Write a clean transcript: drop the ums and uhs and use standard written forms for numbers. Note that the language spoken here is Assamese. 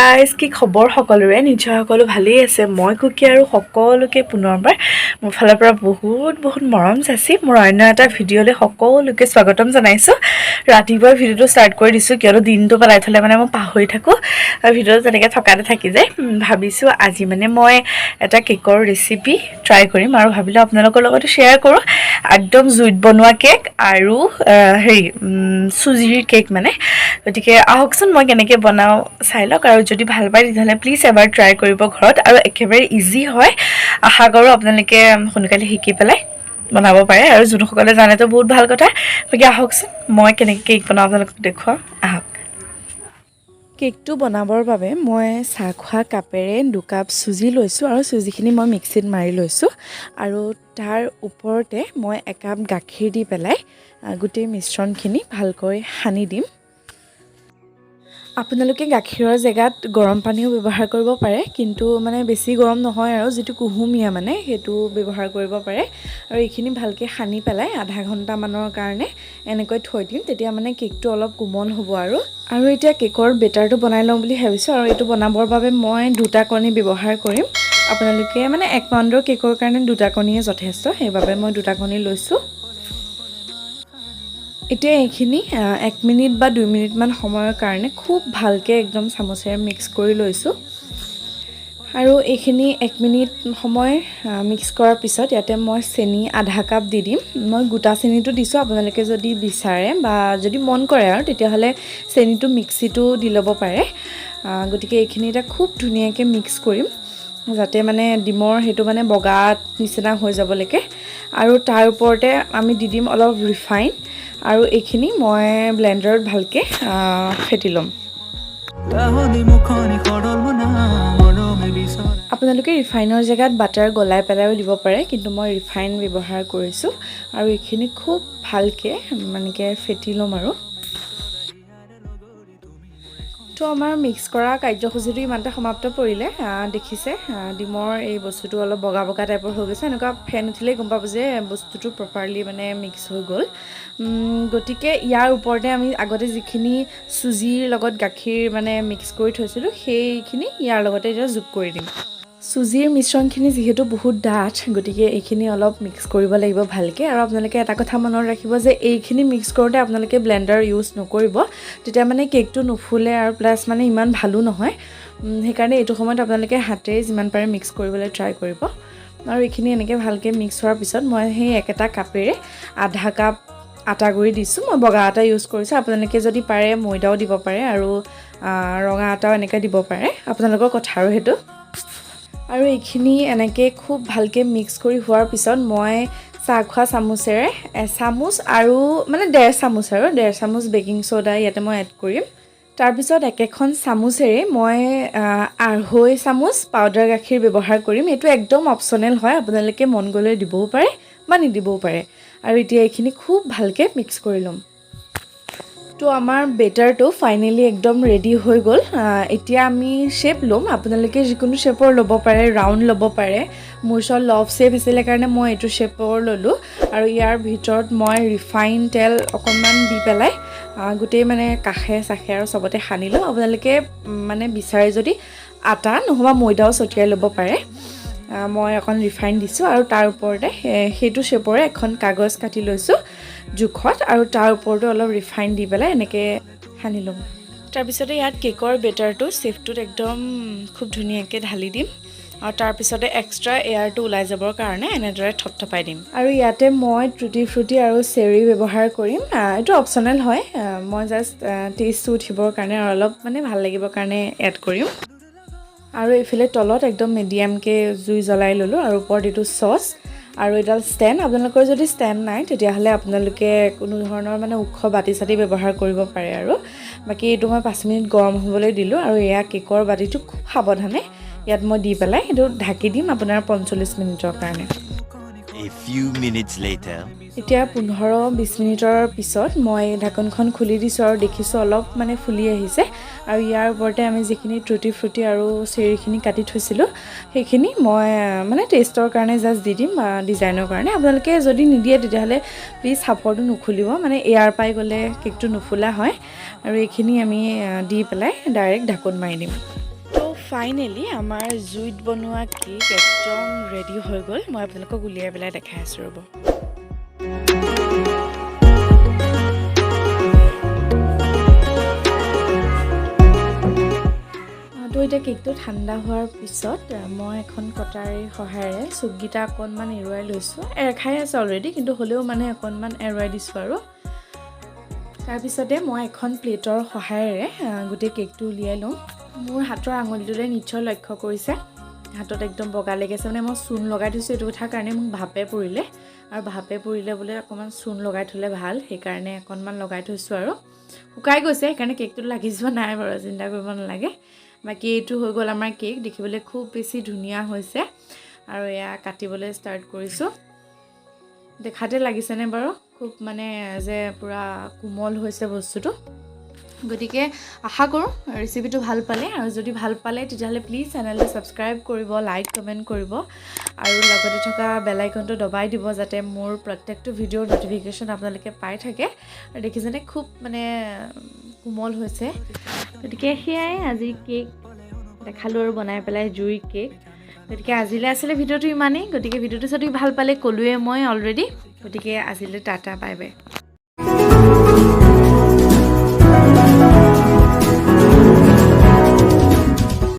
গাইজ কি খবৰ সকলোৰে নিশ্চয় সকলো ভালেই আছে মই কুকি আৰু সকলোকে পুনৰবাৰ মোৰ ফালৰ পৰা বহুত মৰম যাচি মোৰ অন্য এটা ভিডিঅ'লৈ সকলোকে স্বাগতম জনাইছো ৰাতিপুৱা ভিডিঅ'টো ষ্টাৰ্ট কৰি দিছো কিয়নো দিনটো পেলাই থলে মানে মই পাহৰি থাকো আৰু ভিডিঅ'টো তেনেকৈ থকাতে থাকি যায় ভাবিছো আজি মানে মই এটা কেকৰ ৰেচিপি ট্ৰাই কৰিম আৰু ভাবিলো আপোনালোকৰ লগত শ্বেয়াৰ কৰো একদম জুইত বনোৱা কেক আৰু চুজিৰ কেক মানে গতিকে আহকচোন মই কেনেকৈ বনাও চাই লওক আৰু যদি ভাল পায় তেতিয়াহ'লে প্লিজ এবাৰ ট্ৰাই কৰিব ঘৰত আৰু একেবাৰে ইজি হয় আশা কৰোঁ আপোনালোকে সোনকালে শিকি পেলাই বনাব পাৰে আৰু যোনসকলে জানেতো বহুত ভাল কথা বাকী আহকচোন মই কেনেকৈ কেক বনাওঁ আপোনালোকক দেখুৱাম আহক কেকটো বনাবৰ বাবে মই চাহ খোৱা কাপেৰে 2 কাপ চুজি লৈছোঁ আৰু চুজিখিনি মই মিক্সিত মাৰি লৈছোঁ আৰু তাৰ ওপৰতে মই 1 কাপ গাখীৰ দি পেলাই গোটেই মিশ্ৰণখিনি ভালকৈ সানি দিম আপোনালোকে গাখীৰৰ জেগাত গৰম পানীও ব্যৱহাৰ কৰিব পাৰে কিন্তু মানে বেছি গৰম নহয় আৰু যেটো কুহুমীয়া মানে হেতু ব্যৱহাৰ কৰিব পাৰে আৰু এইখিনি ভালকে সানি পেলাই আধা ঘণ্টা মানৰ কাৰণে এনেকৈ থৈ দিম তেতিয়া মানে কেকটো অলপ কোমল হ'ব আৰু এতিয়া কেকৰ বেটাৰটো বনাই লওঁ বুলি ভাবিছো আৰু এটো বনাবৰ বাবে মই 2টা কণী ব্যৱহাৰ কৰিম আপোনালোকে মানে 1 পাউণ্ডৰ কেকৰ কাৰণে 2টা কণীয়ে যথেষ্ট সেইবাবে মই 2টা কণী লৈছো এতিয়া এইখিনি 1 মিনিট বা 2 মিনিট মান সময়ৰ কাৰণে খুব ভালকে একদম চামুচেৰে মিক্স কৰি লৈছো আৰু এইখিনি 1 মিনিট সময় মিক্স কৰাৰ পিছত ইয়াতে মই চেনি আধা কাপ দি দিম মই গোটা চেনিটো দিছো আপোনালোকে যদি বিচাৰে বা যদি মন কৰে আৰু তেতিয়াহলে চেনিটো মিক্সিটো দি ল'ব পাৰে গতিকে এইখিনি এটা খুব ধুনীয়াকৈ মিক্স কৰিম যাতে মানে ডিমৰ হেতু মানে বগা নিচিনা হৈ যাব লাগে আৰু তাৰ ওপৰতে আমি দি দিম অলপ ৰিফাইন আৰু এইখিনি মই ব্লেন্ডাৰত ভালকে ফেটি লম আপোনালোকে ৰিফাইনৰ জেগাত বাটাৰ গলাই পেলাইও দিব পাৰে কিন্তু মই ৰিফাইন ব্যৱহাৰ কৰিছো আৰু এইখিনি খুব ভালকে মানেকে ফেটি লম আৰু তো আমাৰ মিক্স কৰা কাৰ্যসূচীটো ইমানতে সমাপ্ত পৰিলে দেখিছে ডিমৰ এই বস্তুটো অলপ বগা বগা টাইপৰ হৈ গৈছে এনেকুৱা ফেন উঠিলে গম পাব যে বস্তুটো প্ৰপাৰলি মানে মিক্স হৈ গ'ল গতিকে ইয়াৰ ওপৰতে আমি আগতে যিখিনি চুজিৰ লগত গাখীৰ মানে মিক্স কৰি থৈছিলো সেইখিনি ইয়াৰ লগতে এতিয়া যোগ কৰি দিম চুজিৰ মিশ্ৰণখিনি যেহেতু বহুত ডাঠ গতিকে এইখিনি অলপ মিক্স কৰিব লাগিব ভালকে আৰু আপোনালোকে এটা কথা মনত ৰাখিব যে এইখিনি মিক্স কৰোতে আপোনালোকে ব্লেন্ডাৰ ইউজ নকৰিব তেতিয়া মানে কেকটো নুফুলে আৰু প্লাস মানে ইমান ভালো নহয় সেইকাৰণে এইটো সময়ত আপোনালোকে হাতেৰে যিমান পাৰে মিক্স কৰিবলৈ ট্ৰাই কৰিব আৰু এইখিনি এনেকৈ ভালকে মিক্স হোৱাৰ পিছত মই সেই একেটা কাপেৰে আধা কাপ আটা গুৰি দিছো মই বগা আটা ইউজ কৰিছো আপোনালোকে যদি পাৰে ময়দাও দিব পাৰে আৰু ৰঙা আটাও এনেকৈ দিব পাৰে আপোনালোকৰ কথা আৰু হেতু আৰু এইখিনি এনেকে খুব ভালকে মিক্স কৰি হোৱাৰ পিছত মই চাহ খোৱা চামুচেৰে এচামুচ আৰু মানে 1.5 চামুচ আৰু 1.5 চামুচ বেকিং সোডা ইয়াতে মই এড কৰিম তাৰ পিছত একেখন চামুচেৰে মই 2.5 চামুচ পাউডাৰ গাখীৰ ব্যৱহাৰ কৰিম এটো একদম অপচনেল হয় আপোনালোকে মন গলে দিবও পাৰে বা নিদিবও পাৰে আৰু এতিয়া এইখিনি খুব ভালকে মিক্স কৰি লম তো আমাৰ বেটাৰটো ফাইনালি একদম ৰেডি হৈ গ'ল এতিয়া আমি শেপ লম আপোনালোকে যিকোনো শেপৰ ল'ব পাৰে ৰাউন্ড ল'ব পাৰে মোৰ ওচৰত লভ শেপ আছিল কাৰণে মই এইটো শেপৰ ললো আৰু ইয়াৰ ভিতৰত মই ৰিফাইন তেল অকনমান দি পেলাই গোটেই মানে কাখে সাখে আৰু সবতে সানিলো আপোনালোকে মানে বিচাৰে যদি আটা নহবা ময়দাও ছটিয়াই ল'ব পাৰে মই অকন ৰিফাইন দিছো আৰু তাৰ ওপৰতে হেতু শেপৰে এখন কাগজ কাটি লৈছো জুখত আৰু তাৰ ওপৰতে অলপ ৰিফাইন দি পেলাই এনেকে সানি লম তাৰ পিছতে ইয়াত কেকৰ বেটাৰটো শেপটোত একদম খুব ধুনীয়াকৈ ঢালি দিম আৰু তাৰ পিছতে এক্সট্ৰা এয়াৰটো ওলাই যাবৰ কাৰণে এনেদৰে থপথপাই দিম আৰু ইয়াতে মই টুটি ফ্ৰুটি আৰু চেৰি ব্যৱহাৰ কৰিম এটো অপচনেল হয় মই জাস্ট টেষ্টটো উঠিবৰ কাৰণে আৰু অলপ মানে ভাল লাগিবৰ কাৰণে এড কৰিম আৰু এইফালে তলত একদম মিডিয়ামকে জুই জ্বলাই ললো আৰু ওপৰত এটো সস আৰু এডাল ষ্টেণ্ড আপোনালোকৰ যদি ষ্টেণ্ড নাই তেতিয়াহলে আপোনালোকে কোনো ধৰণৰ মানে উখ বাটি সাটি ব্যৱহাৰ কৰিব পাৰে আৰু বাকি এটো মই 5 মিনিট গৰম হ'বলৈ দিলো আৰু এয়া কেকৰ বাটিটো খুব সাৱধানে ইয়াত মই দি পেলাই এটো ঢাকি দিম আপোনাৰ 45 মিনিটৰ কাৰণে A few minutes later এতিয়া 15-20 মিনিটৰ পিছত মই ঢাকনখন খুলি দিছো আৰু দেখিছো অলপ মানে ফুলি আহিছে আৰু ইয়াৰ ওপৰতে আমি যিখিনি টুটি ফ্ৰুটি আৰু চেৰিখিনি কাটি থৈছিলো সেইখিনি মই মানে টেষ্টৰ কাৰণে জাস্ট দি দিম ডিজাইনৰ কাৰণে আপোনালোকে যদি নিদিয়ে তেতিয়াহলে প্লিজ হাফৰটো নুখুলিব মানে এয়াৰ পাই গলে কেকটো নুফুলা হয় আৰু এইখিনি আমি দি পেলাই ডাইৰেক্ট ঢাকন মাৰি দিম ফাইনেলি আমাৰ জুইত বনোৱা কেক একদম ৰেডি হৈ গ'ল মই আপোনালোকক উলিয়াই পেলাই দেখাই আছোঁ ৰ'ব তো এতিয়া কেকটো ঠাণ্ডা হোৱাৰ পিছত মই এখন কটাৰীৰ সহায়েৰে চুককেইটা অকণমান এৰুৱাই লৈছোঁ খাই আছে অলৰেডি কিন্তু হ'লেও মানে অকণমান এৰুৱাই দিছোঁ আৰু তাৰপিছতে মই এখন প্লেটৰ সহায়েৰে গোটেই কেকটো উলিয়াই লওঁ মোৰ হাতৰ আঙুলিটোলে নিশ্চয় লক্ষ্য কৰিছে হাতত একদম বগা লাগিছে মানে মই চূণ লগাই থৈছোঁ এইটো কথাৰ কাৰণে মোক ভাপে পৰিলে আৰু ভাপে পৰিলে বোলে অকণমান চূণ লগাই থ'লে ভাল সেইকাৰণে অকণমান লগাই থৈছোঁ আৰু শুকাই গৈছে সেইকাৰণে কেকটো লাগি যোৱা নাই বাৰু চিন্তা কৰিব নালাগে বাকী এইটো হৈ গ'ল আমাৰ কেক দেখিবলৈ খুব বেছি ধুনীয়া হৈছে আৰু এয়া কাটিবলৈ ষ্টাৰ্ট কৰিছোঁ দেখাতে লাগিছেনে বাৰু খুব মানে যে পুৰা কোমল হৈছে বস্তুটো গতিকে আশা কৰোঁ ৰেচিপিটো ভাল পালে আৰু যদি ভাল পালে তেতিয়াহ'লে প্লিজ চেনেলটো ছাবস্ক্ৰাইব কৰিব লাইক কমেণ্ট কৰিব আৰু লগতে থকা বেল আইকনটো দবাই দিব যাতে মোৰ প্ৰত্যেকটো ভিডিঅ'ৰ ন'টিফিকেশ্যন আপোনালোকে পাই থাকে আৰু দেখিছেনে খুব মানে কোমল হৈছে গতিকে সেয়াই আজি কেক দেখালোঁ আৰু বনাই পেলাই জুই কেক গতিকে আজিলৈ আছিলে ভিডিঅ'টো ইমানেই গতিকে ভিডিঅ'টো যদি ভাল পালে ক'লোৱে মই অলৰেডি গতিকে আজিলৈ টাটা বাই বাই